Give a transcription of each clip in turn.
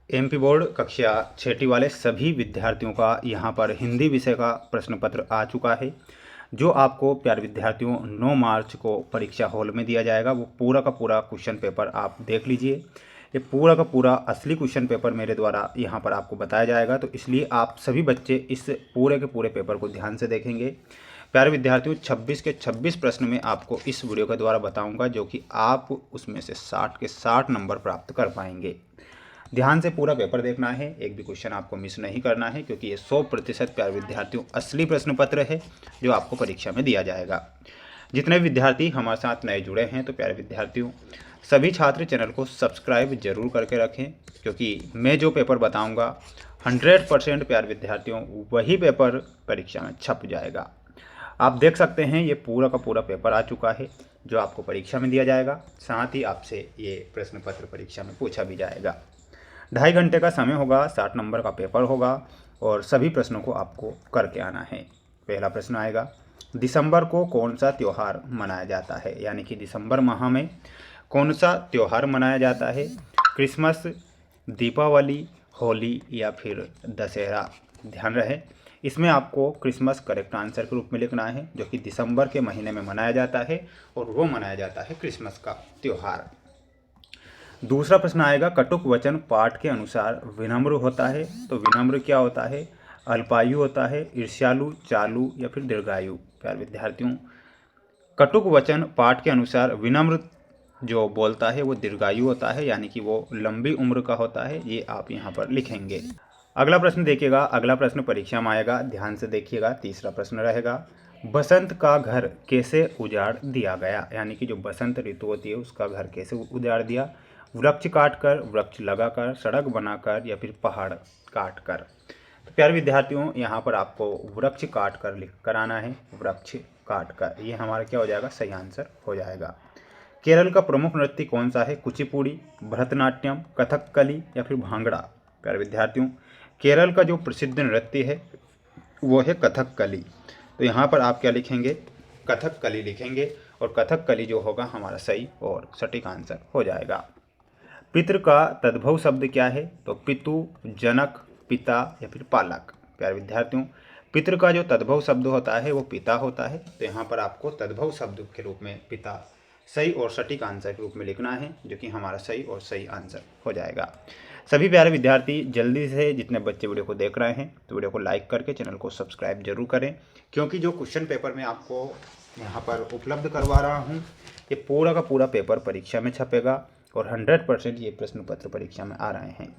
MP board कक्षा छठी वाले सभी विद्यार्थियों का यहाँ पर हिंदी विषय का प्रश्न पत्र आ चुका है, जो आपको प्यारे विद्यार्थियों 9 मार्च को परीक्षा हॉल में दिया जाएगा। वो पूरा का पूरा क्वेश्चन पेपर आप देख लीजिए। ये पूरा का पूरा असली क्वेश्चन पेपर मेरे द्वारा यहाँ पर आपको बताया जाएगा, तो इसलिए आप सभी बच्चे इस पूरे के पूरे पेपर को ध्यान से देखेंगे। प्यारे विद्यार्थियों 26 के 26 प्रश्न में आपको इस वीडियो के द्वारा बताऊंगा, जो कि आप उसमें से 60 के 60 नंबर प्राप्त कर पाएंगे। ध्यान से पूरा पेपर देखना है, एक भी क्वेश्चन आपको मिस नहीं करना है, क्योंकि ये 100% प्यारे विद्यार्थियों असली प्रश्न पत्र है जो आपको परीक्षा में दिया जाएगा। जितने विद्यार्थी हमारे साथ नए जुड़े हैं, तो प्यारे विद्यार्थियों सभी छात्र चैनल को सब्सक्राइब जरूर करके रखें, क्योंकि मैं जो पेपर बताऊंगा 100% प्यारे विद्यार्थियों वही पेपर परीक्षा में छप जाएगा। आप देख सकते हैं ये पूरा का पूरा पेपर आ चुका है जो आपको परीक्षा में दिया जाएगा। साथ ही आपसे ये प्रश्न पत्र परीक्षा में पूछा भी जाएगा। 2.5 घंटे का समय होगा, 60 नंबर का पेपर होगा और सभी प्रश्नों को आपको करके आना है। पहला प्रश्न आएगा, दिसंबर को कौन सा त्यौहार मनाया जाता है, यानी कि दिसंबर माह में कौन सा त्यौहार मनाया जाता है? क्रिसमस, दीपावली, होली या फिर दशहरा? ध्यान रहे, इसमें आपको क्रिसमस करेक्ट आंसर के रूप में लिखना है, जो कि दिसंबर के महीने में मनाया जाता है और वो मनाया जाता है क्रिसमस का त्यौहार। दूसरा प्रश्न आएगा, कटुक वचन पाठ के अनुसार विनम्र होता है, तो विनम्र क्या होता है? अल्पायु होता है, ईर्ष्यालु, चालू या फिर दीर्घायु? प्यारे विद्यार्थियों कटुक वचन पाठ के अनुसार विनम्र जो बोलता है वो दीर्घायु होता है, यानी कि वो लंबी उम्र का होता है। ये आप यहाँ पर लिखेंगे। अगला प्रश्न देखिएगा, अगला प्रश्न परीक्षा में आएगा, ध्यान से देखिएगा। तीसरा प्रश्न रहेगा, बसंत का घर कैसे उजाड़ दिया गया, यानी कि जो बसंत ऋतु होती है उसका घर कैसे उजाड़ दिया? वृक्ष काटकर, वृक्ष लगाकर, सड़क बनाकर या फिर पहाड़ काटकर? तो प्यारे विद्यार्थियों यहाँ पर आपको वृक्ष काटकर लिख कर आना है, वृक्ष काटकर। ये हमारा क्या हो जाएगा? सही आंसर हो जाएगा। केरल का प्रमुख नृत्य कौन सा है? कुचिपुड़ी, भरतनाट्यम, कथकली या फिर भांगड़ा? प्यारे विद्यार्थियों केरल का जो प्रसिद्ध नृत्य है वो है कथकली। तो यहाँ पर आप क्या लिखेंगे? कथकली लिखेंगे, और कथकली जो होगा हमारा सही और सटीक आंसर हो जाएगा। पितृ का तद्भव शब्द क्या है? तो पितु, जनक, पिता या फिर पालक? प्यारे विद्यार्थियों पितृ का जो तद्भव शब्द होता है वो पिता होता है, तो यहाँ पर आपको तद्भव शब्द के रूप में पिता सही और सटीक आंसर के रूप में लिखना है, जो कि हमारा सही और सही आंसर हो जाएगा। सभी प्यारे विद्यार्थी जल्दी से जितने बच्चे वीडियो को देख रहे हैं तो वीडियो को लाइक करके चैनल को सब्सक्राइब जरूर करें, क्योंकि जो क्वेश्चन पेपर मैं आपको यहाँ पर उपलब्ध करवा रहा हूँ ये पूरा का पूरा पेपर परीक्षा में छपेगा और 100% ये प्रश्न पत्र परीक्षा में आ रहे हैं।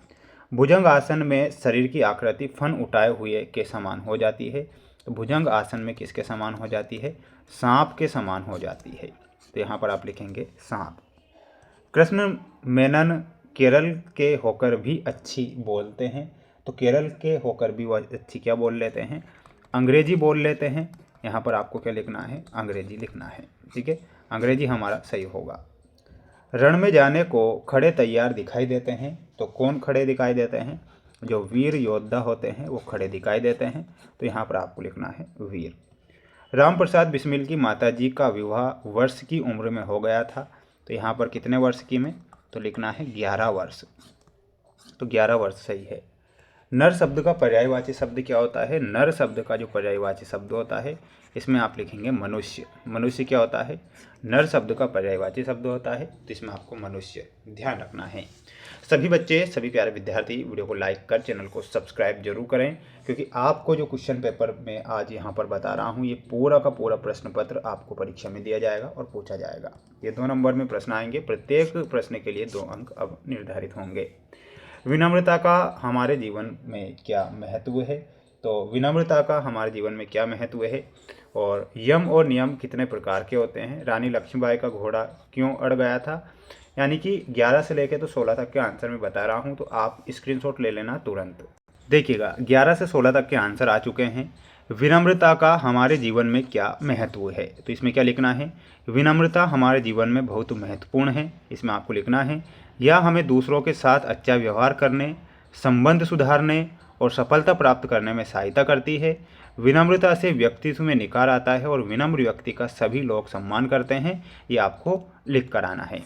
भुजंग आसन में शरीर की आकृति फन उठाए हुए के समान हो जाती है, तो भुजंग आसन में किसके समान हो जाती है? सांप के समान हो जाती है, तो यहाँ पर आप लिखेंगे सांप। कृष्ण मेनन केरल के होकर भी अच्छी बोलते हैं, तो केरल के होकर भी वह अच्छी क्या बोल लेते हैं? अंग्रेजी बोल लेते हैं। यहाँ पर आपको क्या लिखना है? अंग्रेजी लिखना है, ठीक है, अंग्रेजी हमारा सही होगा। रण में जाने को खड़े तैयार दिखाई देते हैं, तो कौन खड़े दिखाई देते हैं? जो वीर योद्धा होते हैं वो खड़े दिखाई देते हैं, तो यहाँ पर आपको लिखना है वीर। राम प्रसाद बिस्मिल की माताजी का विवाह वर्ष की उम्र में हो गया था, तो यहाँ पर कितने वर्ष की में? तो लिखना है 11 वर्ष, तो 11 वर्ष सही है। नर शब्द का पर्यायवाची शब्द क्या होता है? नर शब्द का जो पर्यायवाची शब्द होता है इसमें आप लिखेंगे मनुष्य। मनुष्य क्या होता है? नर शब्द का पर्यायवाची शब्द होता है, तो इसमें आपको मनुष्य ध्यान रखना है। सभी बच्चे, सभी प्यारे विद्यार्थी वीडियो को लाइक कर चैनल को सब्सक्राइब जरूर करें, क्योंकि आपको जो क्वेश्चन पेपर में आज यहाँ पर बता रहा हूँ ये पूरा का पूरा प्रश्न पत्र आपको परीक्षा में दिया जाएगा और पूछा जाएगा। ये 2 नंबर में प्रश्न आएंगे, प्रत्येक प्रश्न के लिए 2 अंक अब निर्धारित होंगे। विनम्रता का हमारे जीवन में क्या महत्व है? तो विनम्रता का हमारे जीवन में क्या महत्व है? और यम और नियम कितने प्रकार के होते हैं? रानी लक्ष्मीबाई का घोड़ा क्यों अड़ गया था? यानी कि 11 से लेकर तो 16 तक के आंसर मैं बता रहा हूं, तो आप स्क्रीनशॉट ले लेना तुरंत। देखिएगा 11 से 16 तक के आंसर आ चुके हैं। विनम्रता का हमारे जीवन में क्या महत्व है? तो इसमें क्या लिखना है? विनम्रता हमारे जीवन में बहुत महत्वपूर्ण है, इसमें आपको लिखना है यह हमें दूसरों के साथ अच्छा व्यवहार करने, संबंध सुधारने और सफलता प्राप्त करने में सहायता करती है। विनम्रता से व्यक्तित्व में निखार आता है और विनम्र व्यक्ति का सभी लोग सम्मान करते हैं, ये आपको लिख कर आना है।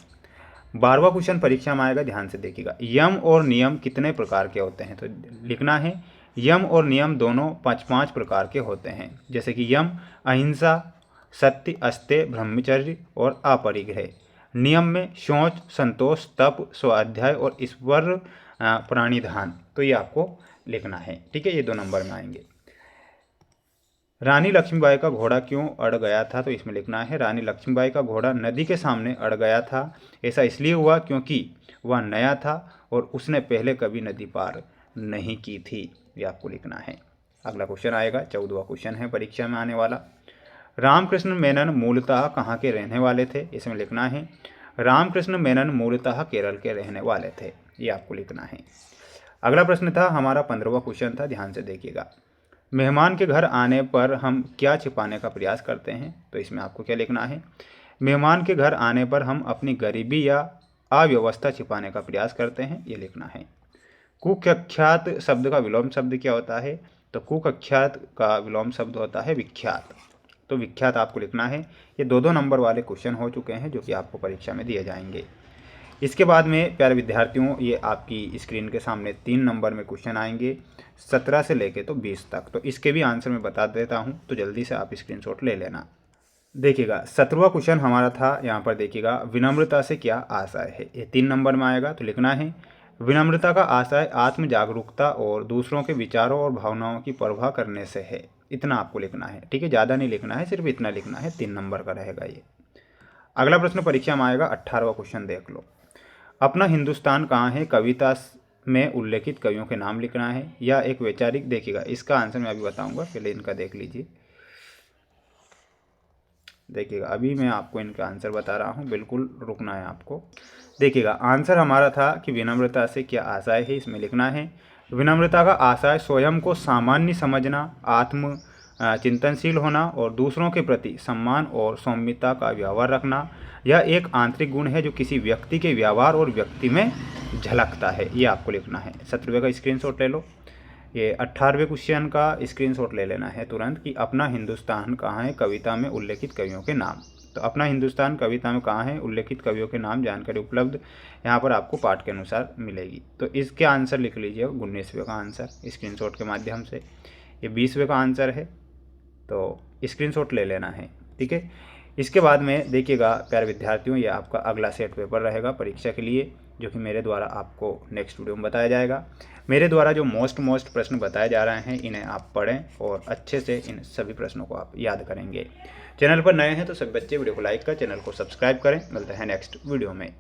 12वां क्वेश्चन परीक्षा में आएगा, ध्यान से देखिएगा। यम और नियम कितने प्रकार के होते हैं? तो लिखना है यम और नियम दोनों 5-5 प्रकार के होते हैं। जैसे कि यम अहिंसा, सत्य, अस्तेय, ब्रह्मचर्य और अपरिग्रह। नियम में शौच, संतोष, तप, स्वाध्याय और ईश्वर प्राणिधान। तो ये आपको लिखना है, ठीक है, ये 2 नंबर में आएंगे। रानी लक्ष्मीबाई का घोड़ा क्यों अड़ गया था? तो इसमें लिखना है रानी लक्ष्मीबाई का घोड़ा नदी के सामने अड़ गया था। ऐसा इसलिए हुआ क्योंकि वह नया था और उसने पहले कभी नदी पार नहीं की थी। ये आपको लिखना है। अगला क्वेश्चन आएगा, 14वां क्वेश्चन है परीक्षा में आने वाला। रामकृष्ण मेनन मूलतः कहाँ के रहने वाले थे? इसमें लिखना है रामकृष्ण मेनन मूलतः केरल के रहने वाले थे। ये आपको लिखना है। अगला प्रश्न था हमारा 15वां क्वेश्चन था, ध्यान से देखिएगा। मेहमान के घर आने पर हम क्या छिपाने का प्रयास करते हैं? तो इसमें आपको क्या लिखना है? मेहमान के घर आने पर हम अपनी गरीबी या अव्यवस्था छिपाने का प्रयास करते हैं, ये लिखना है। कुख्यात शब्द का विलोम शब्द क्या होता है? तो कुख्यात का विलोम शब्द होता है विख्यात। तो विख्यात आपको लिखना है। ये 2-2 नंबर वाले क्वेश्चन हो चुके हैं जो कि आपको परीक्षा में दिए जाएंगे। इसके बाद में प्यारे विद्यार्थियों, ये आपकी स्क्रीन के सामने 3 नंबर में क्वेश्चन आएंगे 17 से लेके तो 20 तक। तो इसके भी आंसर मैं बता देता हूँ, तो जल्दी से आप स्क्रीनशॉट ले लेना। देखिएगा 17वां क्वेश्चन हमारा था, यहाँ पर देखिएगा विनम्रता से क्या आशय है? ये 3 नंबर में आएगा। तो लिखना है विनम्रता का आशय आत्म जागरूकता और दूसरों के विचारों और भावनाओं की परवाह करने से है। इतना आपको लिखना है, ठीक है, ज़्यादा नहीं लिखना है, सिर्फ इतना लिखना है। 3 नंबर का रहेगा ये। अगला प्रश्न परीक्षा में आएगा, 18वां क्वेश्चन देख लो। अपना हिंदुस्तान कहाँ है कविता में उल्लेखित कवियों के नाम लिखना है या एक वैचारिक। देखिएगा इसका आंसर मैं अभी बताऊंगा, पहले इनका देख लीजिए। देखिएगा अभी मैं आपको इनका आंसर बता रहा हूँ, बिल्कुल रुकना है आपको। देखिएगा आंसर हमारा था कि विनम्रता से क्या आशय है। इसमें लिखना है विनम्रता का आशय स्वयं को सामान्य समझना, आत्म चिंतनशील होना और दूसरों के प्रति सम्मान और सौम्यता का व्यवहार रखना। यह एक आंतरिक गुण है जो किसी व्यक्ति के व्यवहार और व्यक्ति में झलकता है। ये आपको लिखना है। 17वें का स्क्रीनशॉट ले लो। ये 18वें क्वेश्चन का स्क्रीनशॉट ले लेना है तुरंत कि अपना हिंदुस्तान कहाँ है कविता में उल्लेखित कवियों के नाम। तो अपना हिंदुस्तान कविता में कहाँ है उल्लेखित कवियों के नाम जानकारी उपलब्ध यहाँ पर आपको पाठ के अनुसार मिलेगी। तो इसके आंसर लिख लीजिए। 19वें का आंसर स्क्रीनशॉट के माध्यम से। ये 20वें का आंसर है, तो स्क्रीनशॉट ले लेना है, ठीक है। इसके बाद में देखिएगा प्यारे विद्यार्थियों, ये आपका अगला सेट पेपर रहेगा परीक्षा के लिए, जो कि मेरे द्वारा आपको नेक्स्ट वीडियो में बताया जाएगा। मेरे द्वारा जो मोस्ट प्रश्न बताए जा रहे हैं इन्हें आप पढ़ें और अच्छे से इन सभी प्रश्नों को आप याद करेंगे। चैनल पर नए हैं तो सभी बच्चे वीडियो को लाइक कर चैनल को सब्सक्राइब करें। मिलते हैं नेक्स्ट वीडियो में।